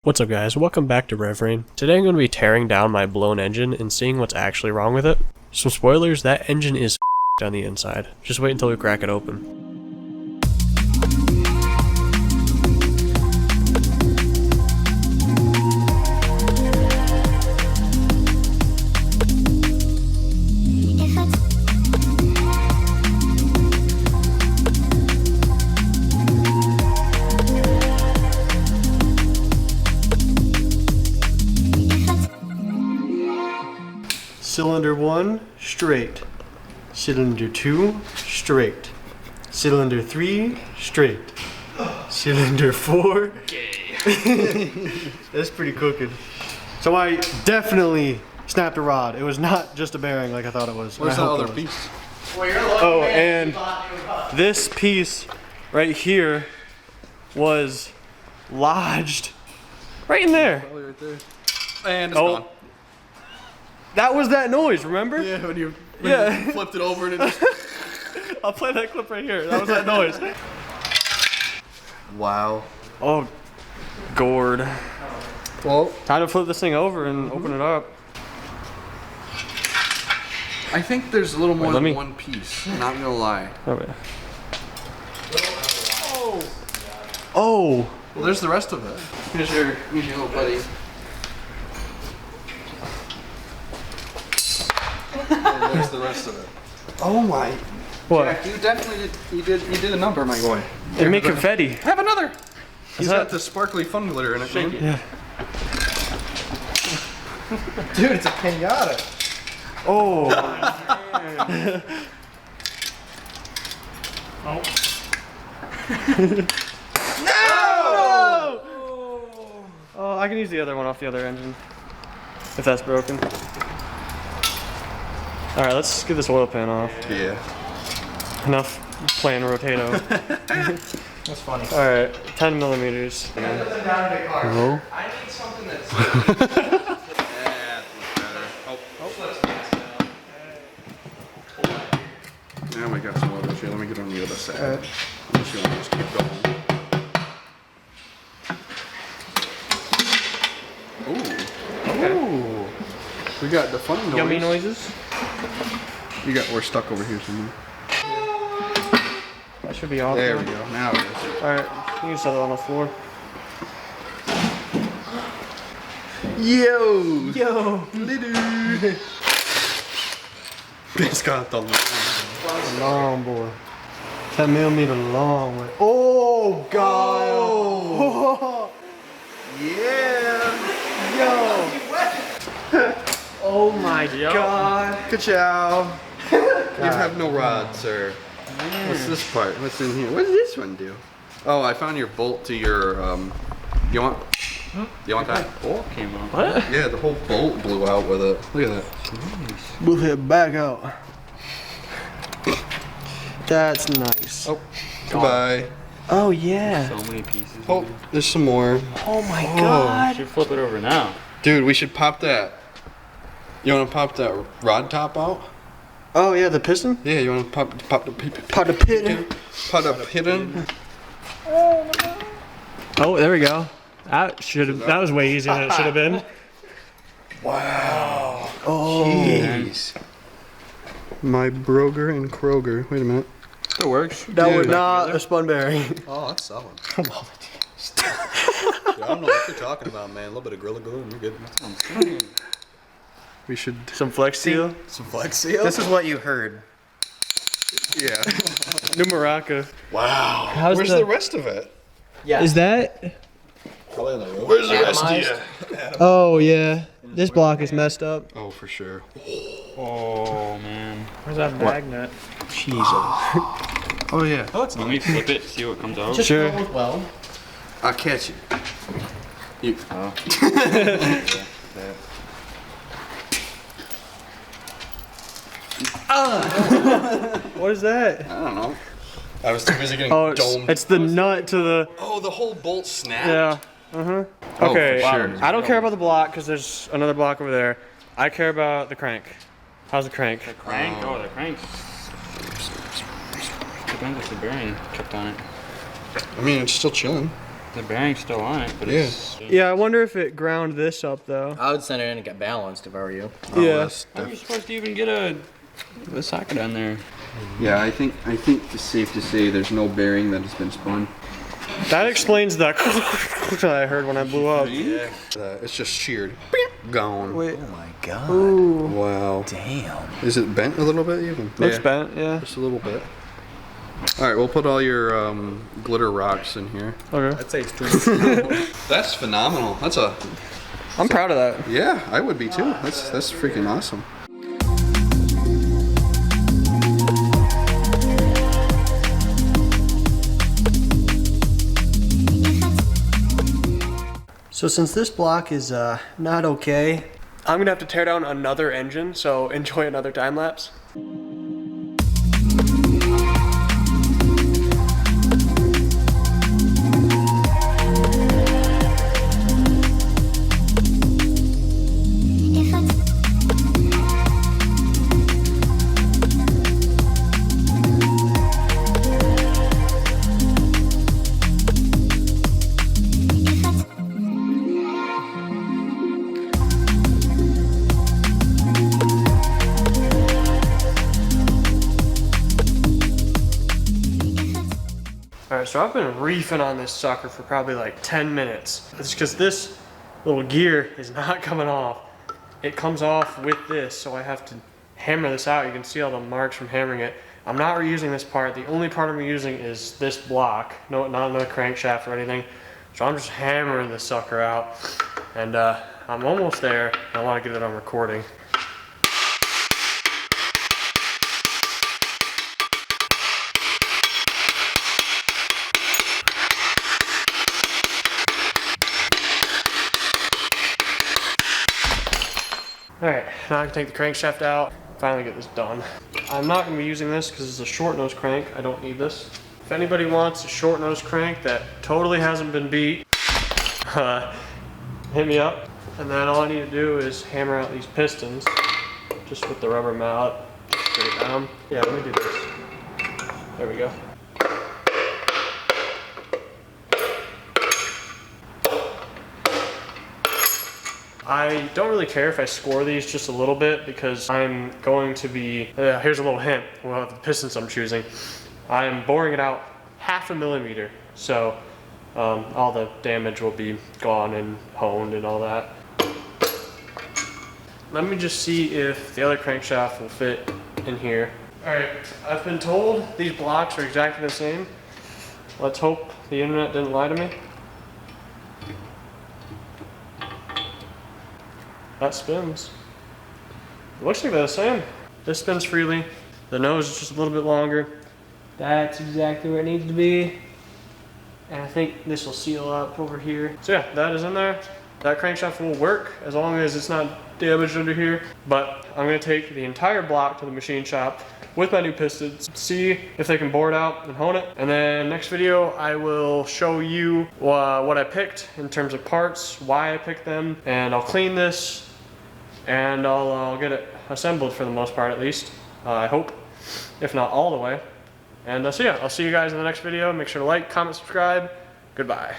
What's up guys, welcome back to RevRain. Today I'm going to be tearing down my blown engine and seeing what's actually wrong with it. Some spoilers, that engine is on the inside. Just wait until we crack it open. Cylinder 1, straight. Cylinder 2, straight. Cylinder 3, straight. Cylinder 4, gay. That's pretty cooking. So I definitely snapped a rod. It was not just a bearing like I thought it was. Where's that other piece? Oh, and this piece right here was lodged right in there. Probably right there. And it's gone. That was that noise, remember? Yeah, when you flipped it over and it just... I'll play that clip right here. That was that noise. Wow. Oh, gourd. Well, time to flip this thing over and open it up. I think there's a little more than one piece. Not gonna lie. Okay. Oh. Well, there's the rest of it. Here's your little buddy. And there's the rest of it. Oh my! What? Jack, you definitely did. You did a number, my boy. They make confetti. Have another. He's got the sparkly fun glitter in it, man. Yeah. Dude, it's a pinata. Oh. No! Oh, I can use the other one off the other engine if that's broken. All right, let's get this oil pan off. Yeah. Enough playing rotato. That's funny. All right, 10 millimeters. Hello? I need something that's... Now we got some others here. Let me get on the other side. Unless you want to just keep going. Ooh. Okay. Ooh. We got the funny noise. Yummy noises. We're stuck over here somewhere. That should be all. There we go. Now it is. All right, you can set it on the floor. Yo! Yo! Little. It's got the Long boy. 10 millimeter long way. Oh, God! Oh. Yeah! Yo! Oh my God! Ka-chow! You have no rod, sir. What's this part? What's in here? What does this one do? Oh, I found your bolt to your, you want that? bolt came off. What? Yeah, the whole bolt blew out with it. Look at that. Nice. Move it back out. That's nice. Oh, goodbye. Oh, yeah. So many pieces. Oh, there's some more. Oh my God. You should flip it over now. Dude, we should pop that. You want to pop that rod top out? Oh, yeah, the piston? Yeah, you want to pop the Pop the pit. Pop the piston. Oh, there we go. That was way easier than it should have been. Wow. Oh. Jeez. My Broger and Kroger. Wait a minute. That works. That was not a spun bearing. Oh, that's solid. Dude, I don't know what you're talking about, man. A little bit of Gorilla Glue and you're good. We should. Some Flex Seal. Some Flex Seal? This is what you heard. Yeah. New Maraca. Wow. How's Where's the rest of it? Yeah. Is that? Probably on the road. Where's the rest of you? Oh, yeah. This block is messed up. Oh, for sure. Oh, man. Where's that bag nut? Jesus. Oh, yeah. Let me flip it, see what comes out. Sure. Well, I'll catch you. You. Oh. What is that? I don't know. I was too busy getting Oh, domed. it's the nut to the. Oh, the whole bolt snapped? Yeah. Oh, Okay. for sure. I don't care about the block because there's another block over there. I care about the crank. How's the crank? The crank? Oh, the crank. Depends if the bearing kept on it. I mean, it's still chilling. The bearing's still on it, but it's... Yeah, I wonder if it ground this up though. I would send it in and get balanced if I were you. Yes. How are you supposed to even get a socket on there? Yeah, I think it's safe to say there's no bearing that has been spun. That explains that I heard when I blew up. Yeah. It's just sheared. Gone. Wait. Oh my god. Ooh. Wow. Damn. Is it bent a little bit even? Looks bent, yeah. Just a little bit. All right, we'll put all your glitter rocks in here. Okay. I'd say it's too. That's phenomenal. I'm proud of that. Yeah, I would be too. That's freaking awesome. So since this block is not okay, I'm gonna have to tear down another engine, so enjoy another time lapse. Alright, so I've been reefing on this sucker for probably like 10 minutes. It's because this little gear is not coming off. It comes off with this, so I have to hammer this out. You can see all the marks from hammering it. I'm not reusing this part. The only part I'm reusing is this block. No, not another crankshaft or anything. So I'm just hammering this sucker out. And I'm almost there. I want to get it on recording. Alright, now I can take the crankshaft out, finally get this done. I'm not going to be using this because it's a short nose crank. I don't need this. If anybody wants a short nose crank that totally hasn't been beat, hit me up. And then all I need to do is hammer out these pistons, just with the rubber mallet, straight down. Yeah, let me do this. There we go. I don't really care if I score these just a little bit because I'm going to be, here's a little hint, well, the pistons I'm choosing. I'm boring it out 0.5 millimeter, so all the damage will be gone and honed and all that. Let me just see if the other crankshaft will fit in here. Alright, I've been told these blocks are exactly the same. Let's hope the internet didn't lie to me. That spins. It looks like they're the same. This spins freely. The nose is just a little bit longer. That's exactly where it needs to be. And I think this will seal up over here. So yeah, that is in there. That crankshaft will work as long as it's not damaged under here. But I'm gonna take the entire block to the machine shop with my new pistons, see if they can bore it out and hone it. And then next video, I will show you what I picked in terms of parts, why I picked them, and I'll clean this and I'll get it assembled for the most part at least, I hope, if not all the way. And so yeah, I'll see you guys in the next video. Make sure to like, comment, subscribe. Goodbye.